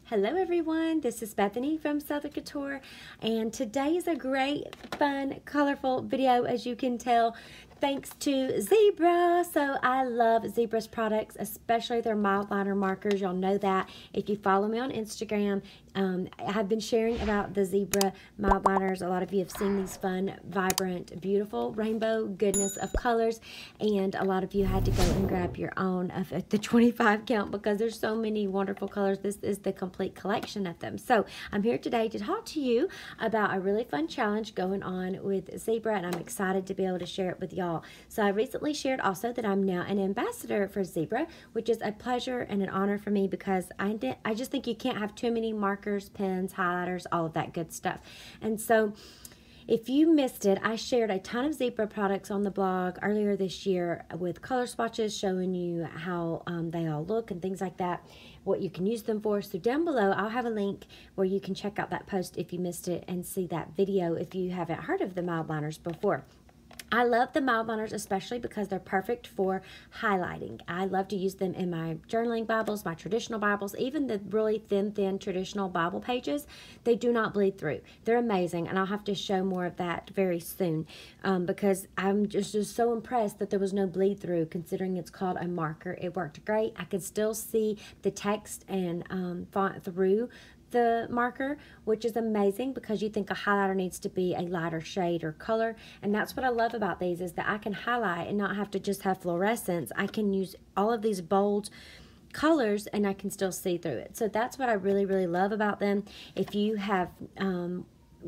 Hello everyone, this is Bethany from Southern Couture, and today is a great, fun, colorful video, as you can tell, thanks to Zebra. So I love Zebra's products, especially their Mildlliner markers. Y'all know that if you follow me on Instagram. I have been sharing about the Zebra Mildliners. A lot of you have seen these fun, vibrant, beautiful rainbow goodness of colors, and a lot of you had to go and grab your own of the 25 count because there's so many wonderful colors. This is the complete collection of them. So I'm here today to talk to you about a really fun challenge going on with Zebra, and I'm excited to be able to share it with y'all. So I recently shared also that I'm now an ambassador for Zebra, which is a pleasure and an honor for me because I just think you can't have too many markers, pens, highlighters, all of that good stuff. And so if you missed it, I shared a ton of Zebra products on the blog earlier this year with color swatches showing you how they all look and things like that, what you can use them for. So down below, I'll have a link where you can check out that post if you missed it and see that video if you haven't heard of the Mildliners before. I love the Mildliners especially because they're perfect for highlighting. I love to use them in my journaling Bibles, my traditional Bibles, even the really thin traditional Bible pages. They do not bleed through. They're amazing, and I'll have to show more of that very soon because I'm just so impressed that there was no bleed through considering it's called a marker. It worked great. I could still see the text and font through the marker, which is amazing because you think a highlighter needs to be a lighter shade or color, and that's what I love about these is that I can highlight and not have to just have fluorescence. I can use all of these bold colors and I can still see through it. So that's what I really love about them. If you have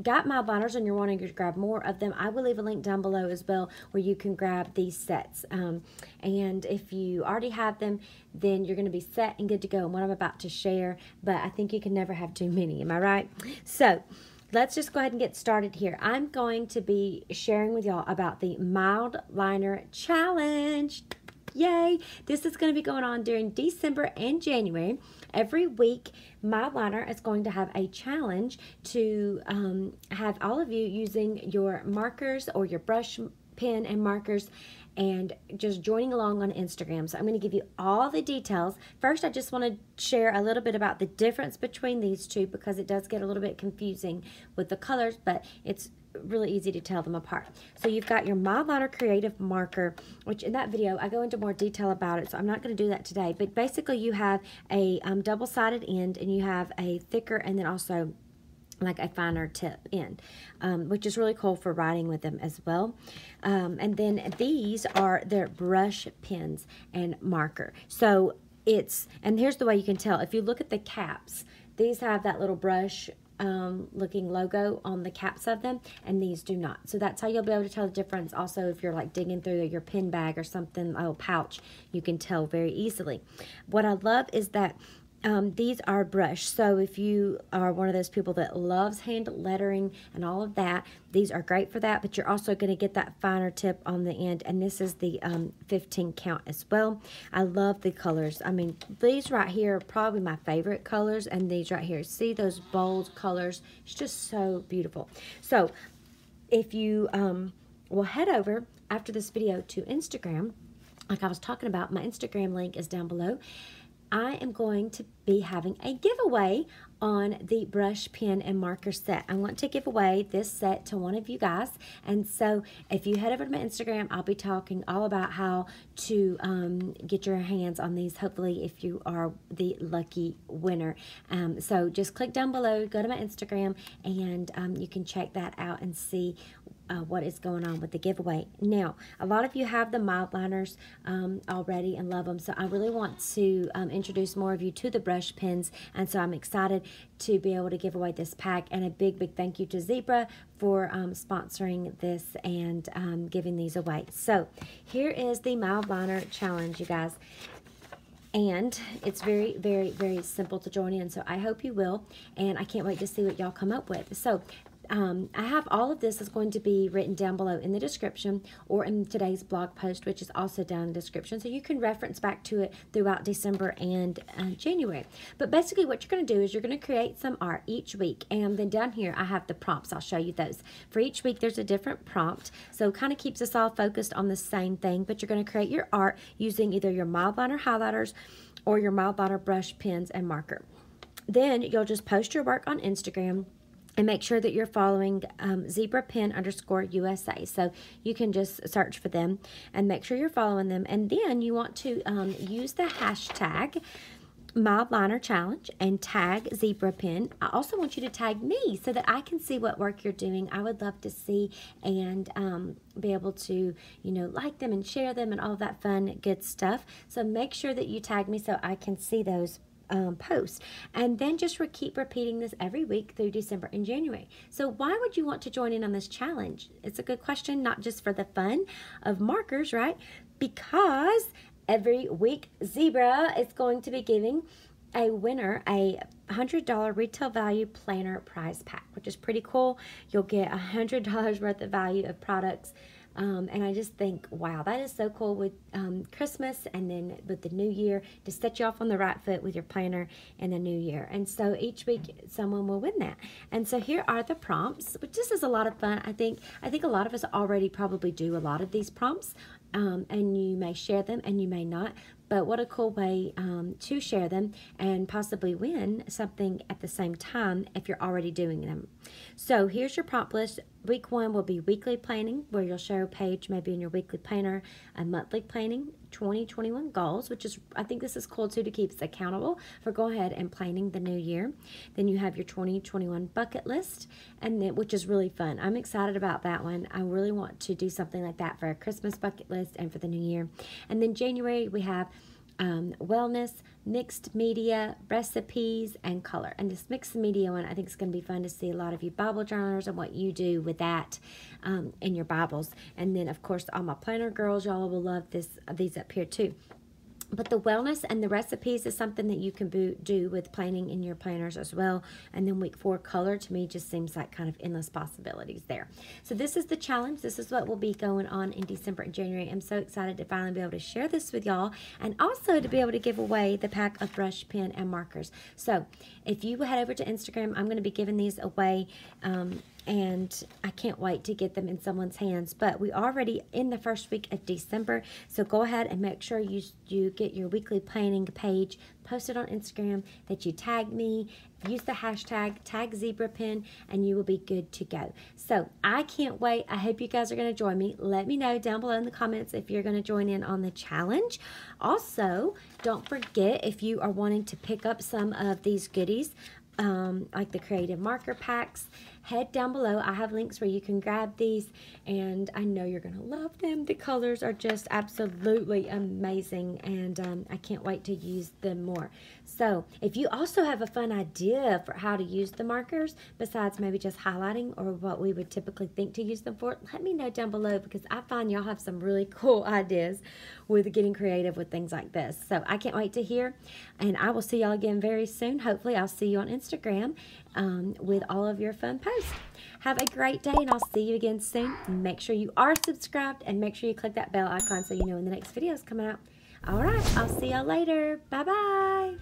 got Mildliners and you're wanting to grab more of them, I will leave a link down below as well where you can grab these sets. And if you already have them, then you're going to be set and good to go in what I'm about to share, but I think you can never have too many. Am I right? So let's just go ahead and get started here. I'm going to be sharing with y'all about the Mildliner Challenge. Yay! This is going to be going on during December and January. Every week, Mildliner is going to have a challenge to have all of you using your markers or your brush pen and markers and just joining along on Instagram. So I'm going to give you all the details. First, I just want to share a little bit about the difference between these two because it does get a little bit confusing with the colors, but it's really easy to tell them apart. So you've got your Mildliner Creative Marker, which in that video I go into more detail about it, so I'm not going to do that today. But basically you have a double-sided end and you have a thicker and then also like a finer tip end, which is really cool for writing with them as well. And then these are their brush pens and marker. So and here's the way you can tell. If you look at the caps, these have that little brush looking logo on the caps of them, and these do not. So that's how you'll be able to tell the difference. Also, if you're like digging through your pen bag or something, a little pouch, you can tell very easily. What I love is that these are brushed, so if you are one of those people that loves hand lettering and all of that, these are great for that, but you're also going to get that finer tip on the end, and this is the 15 count as well. I love the colors. I mean, these right here are probably my favorite colors, and these right here, see those bold colors? It's just so beautiful. So if you will head over after this video to Instagram, like I was talking about, my Instagram link is down below. I am going to be having a giveaway on the brush pen and marker set. I want to give away this set to one of you guys, and so if you head over to my Instagram, I'll be talking all about how to get your hands on these, hopefully if you are the lucky winner. So just click down below, go to my Instagram, and you can check that out and see what is going on with the giveaway. Now, a lot of you have the Mildliners already and love them, so I really want to introduce more of you to the brush pens, and so I'm excited to be able to give away this pack, and a big thank you to Zebra for sponsoring this and giving these away. So here is the Mildliner Challenge, you guys. And it's very simple to join in, so I hope you will, and I can't wait to see what y'all come up with. So I have all of this is going to be written down below in the description or in today's blog post, which is also down in the description, so you can reference back to it throughout December and January. But basically what you're going to do is you're going to create some art each week, and then down here I have the prompts. I'll show you those. For each week there's a different prompt, so it kind of keeps us all focused on the same thing, but you're going to create your art using either your Mildliner highlighters or your Mildliner brush pens and marker. then you'll just post your work on Instagram and make sure that you're following Zebra Pen _USA. So you can just search for them and make sure you're following them. And then you want to use the hashtag Mildlliner Challenge and tag Zebra Pen. I also want you to tag me so that I can see what work you're doing. I would love to see and be able to, you know, like them and share them and all that fun, good stuff. So make sure that you tag me so I can see those post. And then just keep repeating this every week through December and January. So why would you want to join in on this challenge? It's a good question, not just for the fun of markers, right? Because every week Zebra is going to be giving a winner a $100 retail value planner prize pack, which is pretty cool. You'll get $100 worth of value of products. And I just think, wow, that is so cool with Christmas and then with the new year to set you off on the right foot with your planner in the new year. And so each week someone will win that. And so here are the prompts, which this is a lot of fun. I think a lot of us already probably do a lot of these prompts, and you may share them and you may not. But what a cool way to share them and possibly win something at the same time if you're already doing them. So here's your prompt list. Week 1 will be weekly planning, where you'll show a page maybe in your weekly planner, a monthly planning, 2021 goals, which is, I think this is cool too, to keep us accountable for go ahead and planning the new year. Then you have your 2021 bucket list, and then, which is really fun. I'm excited about that one. I really want to do something like that for a Christmas bucket list and for the new year. And then January we have wellness, mixed media, recipes, and color. And this mixed media one, I think it's going to be fun to see a lot of you Bible journalers and what you do with that in your Bibles. And then, of course, all my planner girls, y'all will love these up here too. But the wellness and the recipes is something that you can do with planning in your planners as well. And then week 4, color, to me just seems like kind of endless possibilities there. So this is the challenge. This is what will be going on in December and January. I'm so excited to finally be able to share this with y'all, and also to be able to give away the pack of brush, pen, and markers. So if you head over to Instagram, I'm going to be giving these away, and I can't wait to get them in someone's hands. But we already in the first week of December, so go ahead and make sure you get your weekly planning page posted on Instagram, that you tag me, use the hashtag tag Zebra Pen, and you will be good to go. So I can't wait. I hope you guys are going to join me. Let me know down below in the comments if you're going to join in on the challenge. Also, don't forget, if you are wanting to pick up some of these goodies, like the creative marker packs, head down below. I have links where you can grab these, and I know you're gonna love them. The colors are just absolutely amazing, and I can't wait to use them more. So if you also have a fun idea for how to use the markers besides maybe just highlighting or what we would typically think to use them for, let me know down below, because I find y'all have some really cool ideas with getting creative with things like this. So I can't wait to hear, and I will see y'all again very soon. Hopefully I'll see you on Instagram with all of your fun posts. Have a great day, and I'll see you again soon. Make sure you are subscribed, and make sure you click that bell icon so you know when the next video is coming out. All right, I'll see y'all later. Bye-bye.